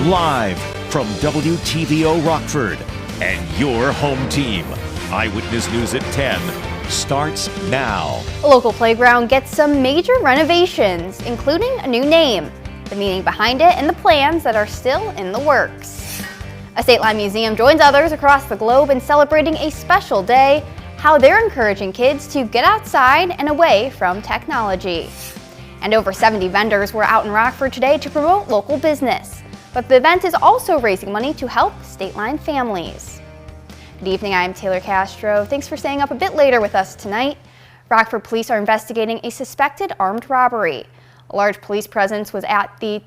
Live from WTVO Rockford and your home team. Eyewitness News at 10 starts now. The local playground gets some major renovations, including a new name, the meaning behind it, and the plans that are still in the works. A state line museum joins others across the globe in celebrating a special day, how they're encouraging kids to get outside and away from technology. And over 70 vendors were out in Rockford today to promote local business. But the event is also raising money to help state line families. Good evening, I'm Taylor Castro. Thanks for staying up a bit later with us tonight. Rockford police are investigating a suspected armed robbery. A large police presence was at the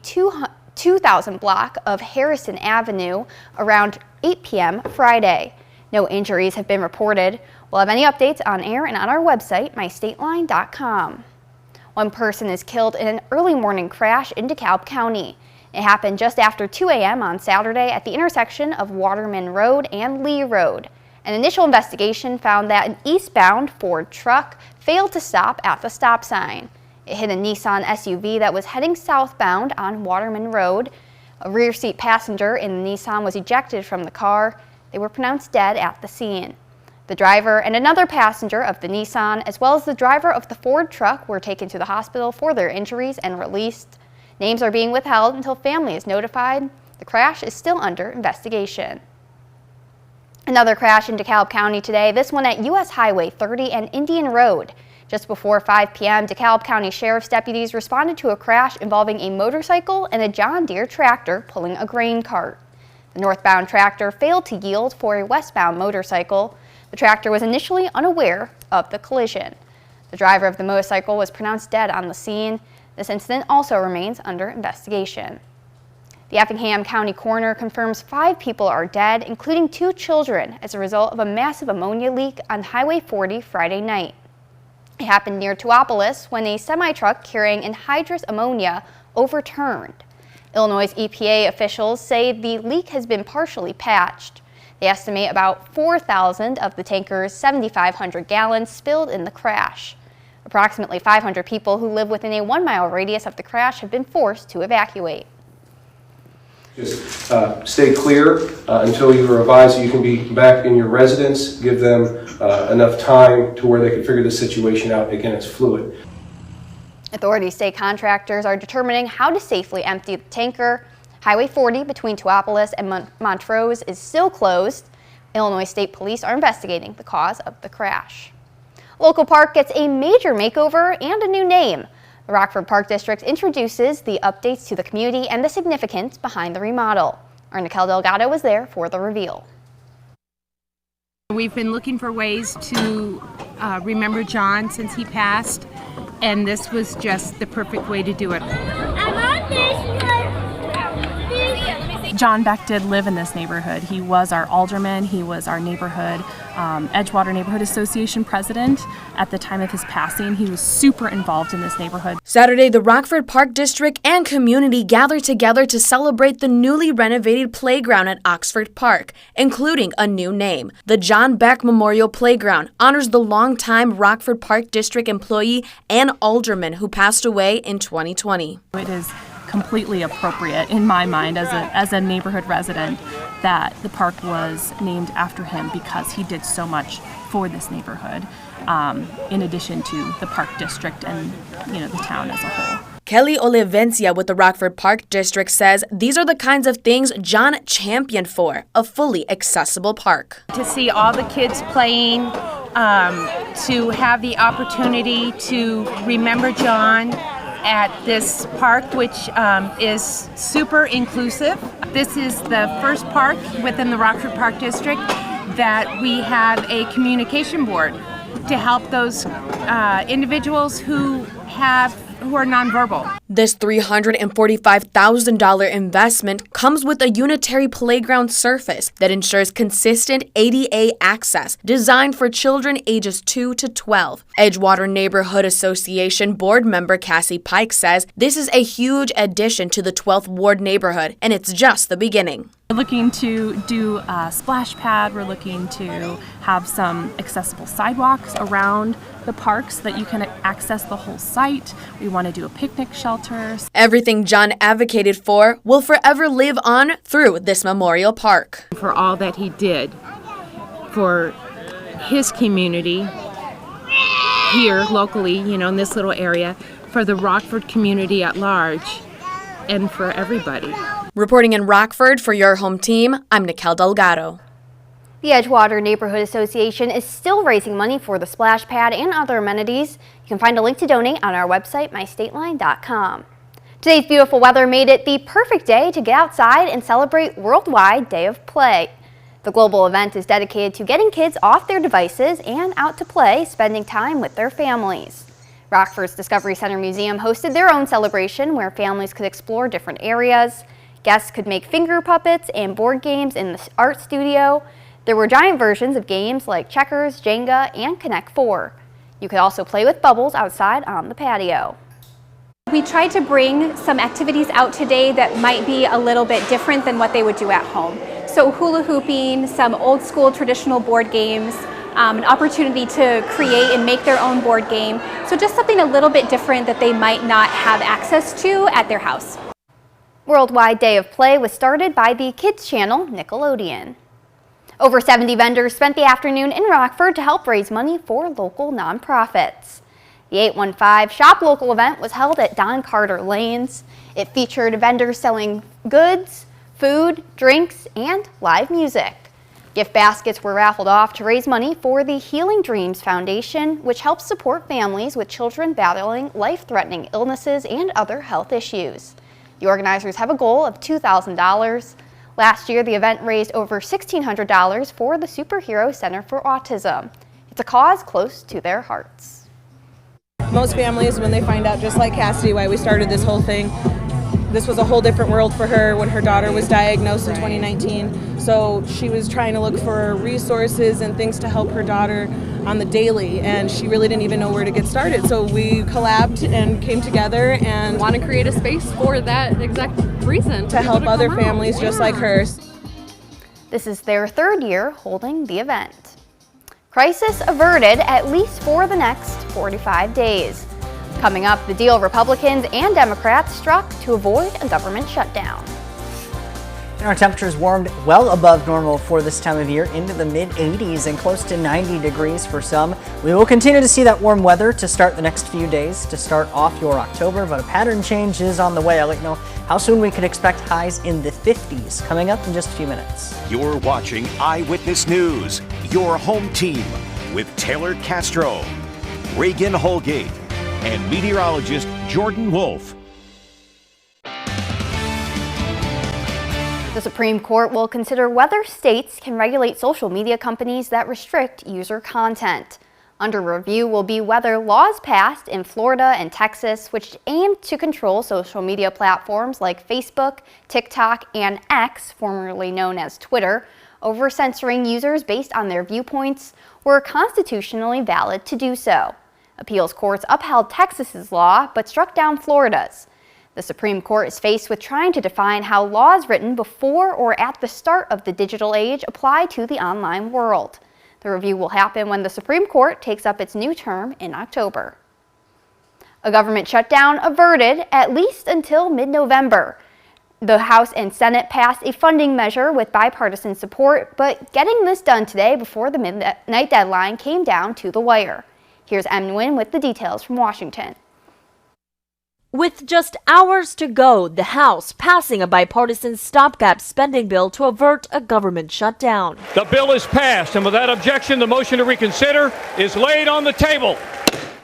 2000 block of Harrison Avenue around 8 p.m. Friday. No injuries have been reported. We'll have any updates on air and on our website, mystateline.com. One person is killed in an early morning crash in DeKalb County. It happened just after 2 a.m. on Saturday at the intersection of Waterman Road and Lee Road. An initial investigation found that an eastbound Ford truck failed to stop at the stop sign. It hit a Nissan SUV that was heading southbound on Waterman Road. A rear seat passenger in the Nissan was ejected from the car. They were pronounced dead at the scene. The driver and another passenger of the Nissan, as well as the driver of the Ford truck, were taken to the hospital for their injuries and released. Names are being withheld until family is notified. The crash is still under investigation. Another crash in DeKalb County today, this one at U.S. Highway 30 and Indian Road. Just before 5 p.m., DeKalb County Sheriff's deputies responded to a crash involving a motorcycle and a John Deere tractor pulling a grain cart. The northbound tractor failed to yield for a westbound motorcycle. The tractor was initially unaware of the collision. The driver of the motorcycle was pronounced dead on the scene. This incident also remains under investigation. The Effingham County coroner confirms 5 people are dead, including 2 children, as a result of a massive ammonia leak on Highway 40 Friday night. It happened near Tuapolis when a semi-truck carrying anhydrous ammonia overturned. Illinois EPA officials say the leak has been partially patched. They estimate about 4,000 of the tanker's 7,500 gallons spilled in the crash. Approximately 500 people who live within a 1-mile radius of the crash have been forced to evacuate. Just stay clear until you are advised you can be back in your residence. Give them enough time to where they can figure the situation out. Again, it's fluid. Authorities say contractors are determining how to safely empty the tanker. Highway 40 between Tuapolis and Montrose is still closed. Illinois State Police are investigating the cause of the crash. A local park gets a major makeover and a new name. The Rockford Park District introduces the updates to the community and the significance behind the remodel. Our Nicole Delgado was there for the reveal. We've been looking for ways to remember John since he passed, and this was just the perfect way to do it. John Beck did live in this neighborhood. He was our alderman. He was our neighborhood Edgewater Neighborhood Association president. At the time of his passing, he was super involved in this neighborhood. Saturday, the Rockford Park District and community gathered together to celebrate the newly renovated playground at Oxford Park, including a new name. The John Beck Memorial Playground honors the longtime Rockford Park District employee and alderman who passed away in 2020. It is completely appropriate in my mind as a neighborhood resident that the park was named after him because he did so much for this neighborhood, in addition to the park district and the town as a whole. Kelly Olivencia with the Rockford Park District says these are the kinds of things John championed for, a fully accessible park. To see all the kids playing, to have the opportunity to remember John at this park, which is super inclusive. This is the first park within the Rockford Park District that we have a communication board to help those individuals who are nonverbal. This $345,000 investment comes with a unitary playground surface that ensures consistent ADA access, designed for children ages 2 to 12. Edgewater Neighborhood Association board member Cassie Pike says this is a huge addition to the 12th Ward neighborhood, and it's just the beginning. We're looking to do a splash pad. We're looking to have some accessible sidewalks around the park so that you can access the whole site. We want to do a picnic shelter. Everything John advocated for will forever live on through this memorial park. For all that he did for his community here locally, in this little area, for the Rockford community at large, and for everybody. Reporting in Rockford for your home team, I'm Nikel Delgado. The Edgewater Neighborhood Association is still raising money for the splash pad and other amenities. You can find a link to donate on our website, mystateline.com. Today's beautiful weather made it the perfect day to get outside and celebrate Worldwide Day of Play. The global event is dedicated to getting kids off their devices and out to play, spending time with their families. Rockford's Discovery Center Museum hosted their own celebration where families could explore different areas. Guests could make finger puppets and board games in the art studio. There were giant versions of games like checkers, Jenga, and Connect 4. You could also play with bubbles outside on the patio. We tried to bring some activities out today that might be a little bit different than what they would do at home. So hula hooping, some old school traditional board games, an opportunity to create and make their own board game. So just something a little bit different that they might not have access to at their house. Worldwide Day of Play was started by the kids channel Nickelodeon. Over 70 vendors spent the afternoon in Rockford to help raise money for local nonprofits. The 815 Shop Local event was held at Don Carter Lanes. It featured vendors selling goods, food, drinks, and live music. Gift baskets were raffled off to raise money for the Healing Dreams Foundation, which helps support families with children battling life-threatening illnesses and other health issues. The organizers have a goal of $2,000. Last year, the event raised over $1,600 for the Superhero Center for Autism. It's a cause close to their hearts. Most families, when they find out, just like Cassidy, why we started this whole thing, this was a whole different world for her when her daughter was diagnosed in 2019. So she was trying to look for resources and things to help her daughter on the daily, and she really didn't even know where to get started. So we collabed and came together and want to create a space for that exact reason. To help other families just like hers. This is their third year holding the event. Crisis averted at least for the next 45 days. Coming up, the deal Republicans and Democrats struck to avoid a government shutdown. And our temperatures warmed well above normal for this time of year, into the mid-80s and close to 90 degrees for some. We will continue to see that warm weather to start the next few days to start off your October, but a pattern change is on the way. I'll let you know how soon we could expect highs in the 50s coming up in just a few minutes. You're watching Eyewitness News, your home team, with Taylor Castro, Reagan Holgate, and meteorologist Jordan Wolf. The Supreme Court will consider whether states can regulate social media companies that restrict user content. Under review will be whether laws passed in Florida and Texas, which aim to control social media platforms like Facebook, TikTok, and X, formerly known as Twitter, over censoring users based on their viewpoints, were constitutionally valid to do so. Appeals courts upheld Texas's law but struck down Florida's. The Supreme Court is faced with trying to define how laws written before or at the start of the digital age apply to the online world. The review will happen when the Supreme Court takes up its new term in October. A government shutdown averted at least until mid-November. The House and Senate passed a funding measure with bipartisan support, but getting this done today before the midnight deadline came down to the wire. Here's Em Nguyen with the details from Washington. With just hours to go, the House passing a bipartisan stopgap spending bill to avert a government shutdown. The bill is passed, and without objection, the motion to reconsider is laid on the table.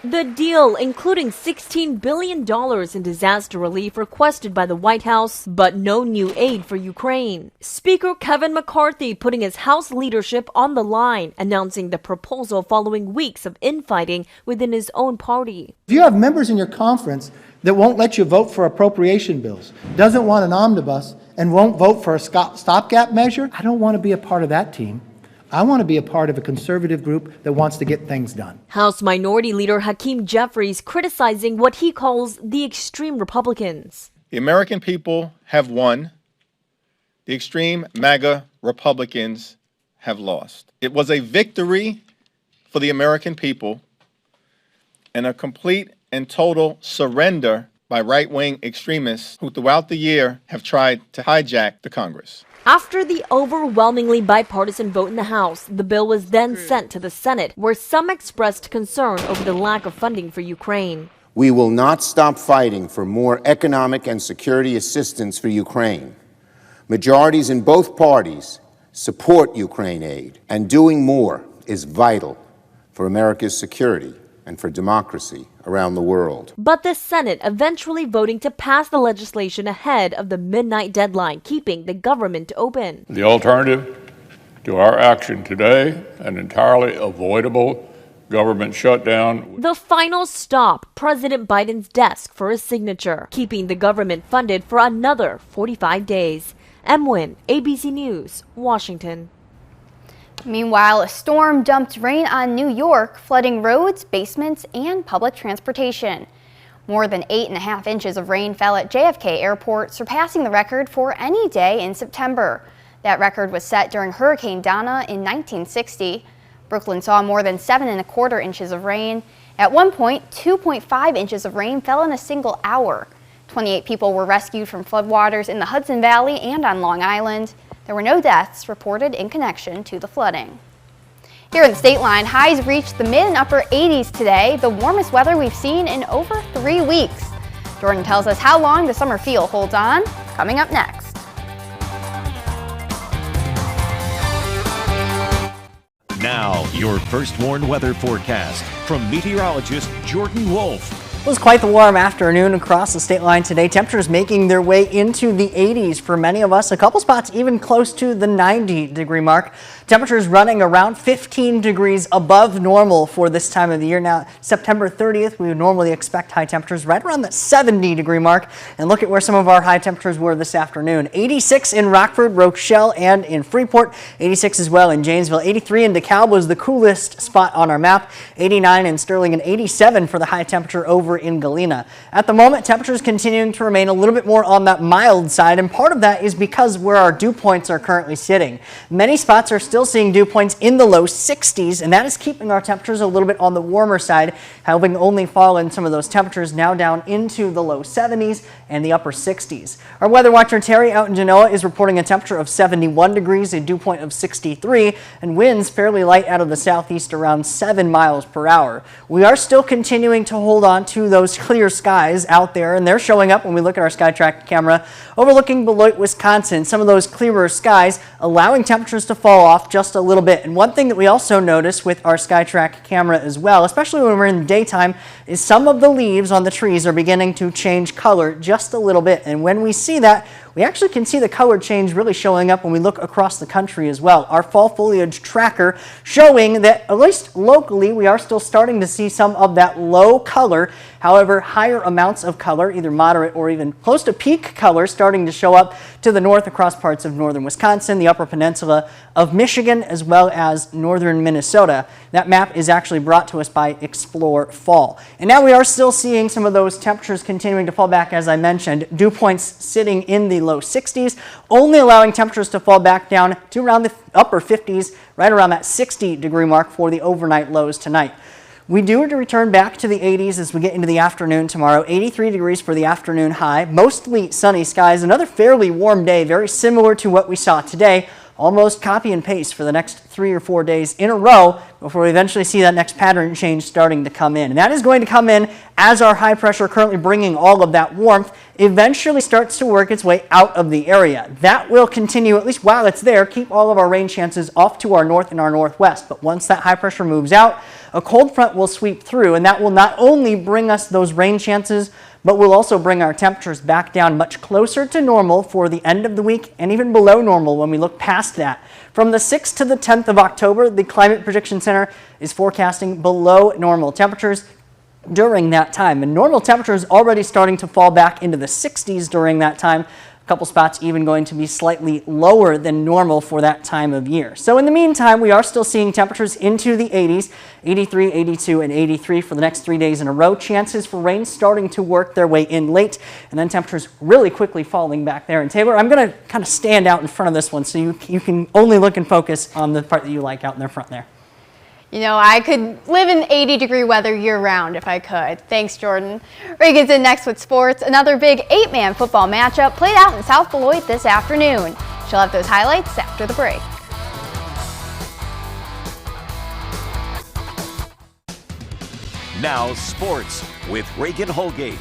The deal, including $16 billion in disaster relief requested by the White House, but no new aid for Ukraine. Speaker Kevin McCarthy putting his House leadership on the line, announcing the proposal following weeks of infighting within his own party. If you have members in your conference that won't let you vote for appropriation bills, doesn't want an omnibus, and won't vote for a stopgap measure, I don't want to be a part of that team. I want to be a part of a conservative group that wants to get things done. House Minority Leader Hakeem Jeffries criticizing what he calls the extreme Republicans. The American people have won. The extreme MAGA Republicans have lost. It was a victory for the American people and a complete and total surrender by right-wing extremists who throughout the year have tried to hijack the Congress. After the overwhelmingly bipartisan vote in the House, the bill was then sent to the Senate, where some expressed concern over the lack of funding for Ukraine. We will not stop fighting for more economic and security assistance for Ukraine. Majorities in both parties support Ukraine aid, and doing more is vital for America's security and for democracy around the world. But the Senate eventually voting to pass the legislation ahead of the midnight deadline, keeping the government open. The alternative to our action today, an entirely avoidable government shutdown. The final stop, President Biden's desk for a signature, keeping the government funded for another 45 days. Emwin, ABC News, Washington. Meanwhile, a storm dumped rain on New York, flooding roads, basements, and public transportation. More than 8.5 inches of rain fell at JFK Airport, surpassing the record for any day in September. That record was set during Hurricane Donna in 1960. Brooklyn saw more than 7.25 inches of rain. At one point, 2.5 inches of rain fell in a single hour. 28 people were rescued from floodwaters in the Hudson Valley and on Long Island. There were no deaths reported in connection to the flooding. Here in the state line, highs reached the mid and upper 80s today, the warmest weather we've seen in over 3 weeks. Jordan tells us how long the summer feel holds on, coming up next. Now, your first warned weather forecast from meteorologist Jordan Wolf. It was quite the warm afternoon across the state line today. Temperatures making their way into the 80s for many of us. A couple spots even close to the 90-degree mark. Temperatures running around 15 degrees above normal for this time of the year. Now, September 30th, we would normally expect high temperatures right around that 70-degree mark. And look at where some of our high temperatures were this afternoon. 86 in Rockford, Rochelle, and in Freeport. 86 as well in Janesville. 83 in DeKalb was the coolest spot on our map. 89 in Sterling and 87 for the high temperature over in Galena. At the moment, temperatures continuing to remain a little bit more on that mild side, and part of that is because where our dew points are currently sitting. Many spots are still seeing dew points in the low 60s, and that is keeping our temperatures a little bit on the warmer side, having only fallen some of those temperatures now down into the low 70s and the upper 60s. Our weather watcher Terry out in Genoa is reporting a temperature of 71 degrees, a dew point of 63, and winds fairly light out of the southeast around 7 miles per hour. We are still continuing to hold on to those clear skies out there, and they're showing up when we look at our SkyTrack camera overlooking Beloit, Wisconsin. Some of those clearer skies allowing temperatures to fall off just a little bit. And one thing that we also notice with our SkyTrack camera as well, especially when we're in the daytime, is some of the leaves on the trees are beginning to change color just a little bit. And when we see that, we actually can see the color change really showing up when we look across the country as well. Our fall foliage tracker showing that, at least locally, we are still starting to see some of that low color. However, higher amounts of color, either moderate or even close to peak color, starting to show up to the north across parts of northern Wisconsin, the upper peninsula of Michigan, as well as northern Minnesota. That map is actually brought to us by Explore Fall. And now we are still seeing some of those temperatures continuing to fall back, as I mentioned. Dew points sitting in the low 60s, only allowing temperatures to fall back down to around the upper 50s, right around that 60-degree mark for the overnight lows tonight. We do return back to the 80s as we get into the afternoon tomorrow. 83 degrees for the afternoon high, mostly sunny skies. Another fairly warm day, very similar to what we saw today. Almost copy and paste for the next 3 or 4 days in a row before we eventually see that next pattern change starting to come in. And that is going to come in as our high pressure currently bringing all of that warmth eventually starts to work its way out of the area. That will continue, at least while it's there, keep all of our rain chances off to our north and our northwest. But once that high pressure moves out, a cold front will sweep through, and that will not only bring us those rain chances, but will also bring our temperatures back down much closer to normal for the end of the week and even below normal when we look past that. From the 6th to the 10th of October, the Climate Prediction Center is forecasting below normal temperatures during that time. And normal temperatures already starting to fall back into the 60s during that time. A couple spots even going to be slightly lower than normal for that time of year. So in the meantime, we are still seeing temperatures into the 80s, 83, 82, and 83 for the next 3 days in a row. Chances for rain starting to work their way in late, and then temperatures really quickly falling back there. And Taylor, I'm going to kind of stand out in front of this one so you can only look and focus on the part that you like out in the front there. You know, I could live in 80-degree weather year-round if I could. Thanks, Jordan. Reagan's in next with sports. Another big 8-man football matchup played out in South Beloit this afternoon. She'll have those highlights after the break. Now sports with Reagan Holgate.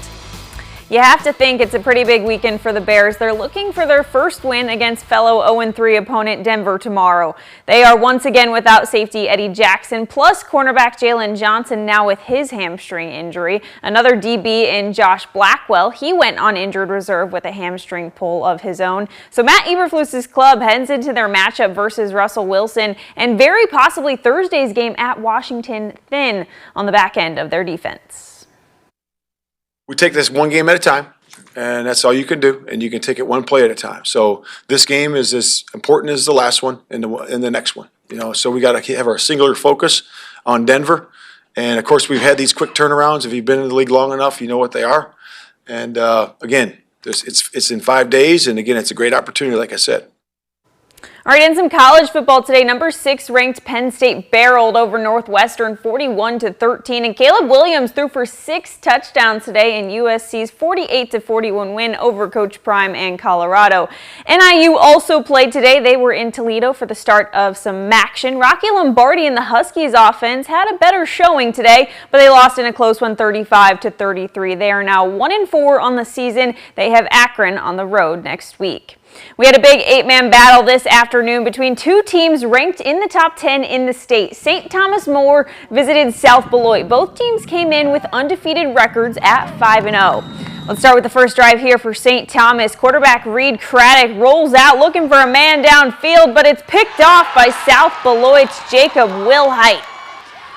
You have to think it's a pretty big weekend for the Bears. They're looking for their first win against fellow 0-3 opponent Denver tomorrow. They are once again without safety Eddie Jackson, plus cornerback Jalen Johnson now with his hamstring injury. Another DB in Josh Blackwell, he went on injured reserve with a hamstring pull of his own. So Matt Eberflus's club heads into their matchup versus Russell Wilson and very possibly Thursday's game at Washington thin on the back end of their defense. We take this one game at a time, and that's all you can do, and you can take it one play at a time. So this game is as important as the last one and the next one. You know, so we got to have our singular focus on Denver, and of course we've had these quick turnarounds. If you've been in the league long enough, you know what they are. And again, it's in 5 days, and again, it's a great opportunity, like I said. All right, in some college football today, number 6 ranked Penn State barreled over Northwestern 41-13, and Caleb Williams threw for 6 touchdowns today in USC's 48-41 win over Coach Prime and Colorado. NIU also played today. They were in Toledo for the start of some action. Rocky Lombardi and the Huskies offense had a better showing today, but they lost in a close one 35-33. They are now 1-4 on the season. They have Akron on the road next week. We had a big 8-man battle this afternoon between two teams ranked in the top 10 in the state. St. Thomas More visited South Beloit. Both teams came in with undefeated records at 5-0. Let's start with the first drive here for St. Thomas. Quarterback Reed Craddock rolls out looking for a man downfield, but it's picked off by South Beloit's Jacob Wilhite.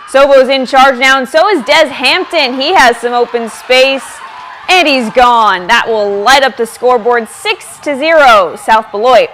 Sobo's in charge now, and so is Des Hampton. He has some open space. And he's gone. That will light up the scoreboard 6-0, South Beloit.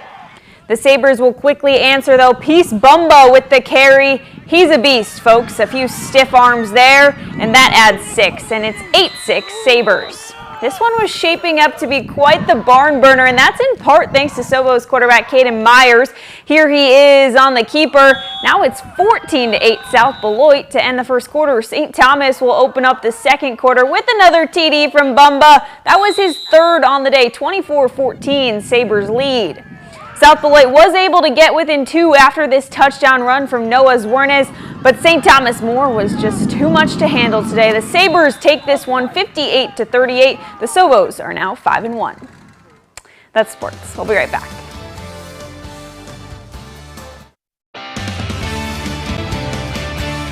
The Sabres will quickly answer, though. Peace Bumbo with the carry. He's a beast, folks. A few stiff arms there, and that adds 6, and it's 8-6 Sabres. This one was shaping up to be quite the barn burner, and that's in part thanks to Sobo's quarterback, Caden Myers. Here he is on the keeper. Now it's 14-8 South Beloit to end the first quarter. St. Thomas will open up the second quarter with another TD from Bumba. That was his third on the day, 24-14, Sabres lead. South Beloit was able to get within 2 after this touchdown run from Noah Zwernes, but St. Thomas More was just too much to handle today. The Sabres take this one 58-38. The Sobos are now 5-1. That's sports. We'll be right back.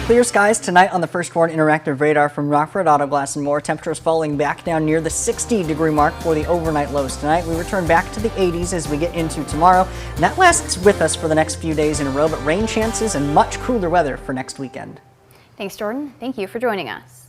Clear skies tonight on the First Warn Interactive Radar from Rockford Auto Glass and More. Temperatures falling back down near the 60-degree mark for the overnight lows tonight. We return back to the 80s as we get into tomorrow, and that lasts with us for the next few days in a row, but rain chances and much cooler weather for next weekend. Thanks, Jordan. Thank you for joining us.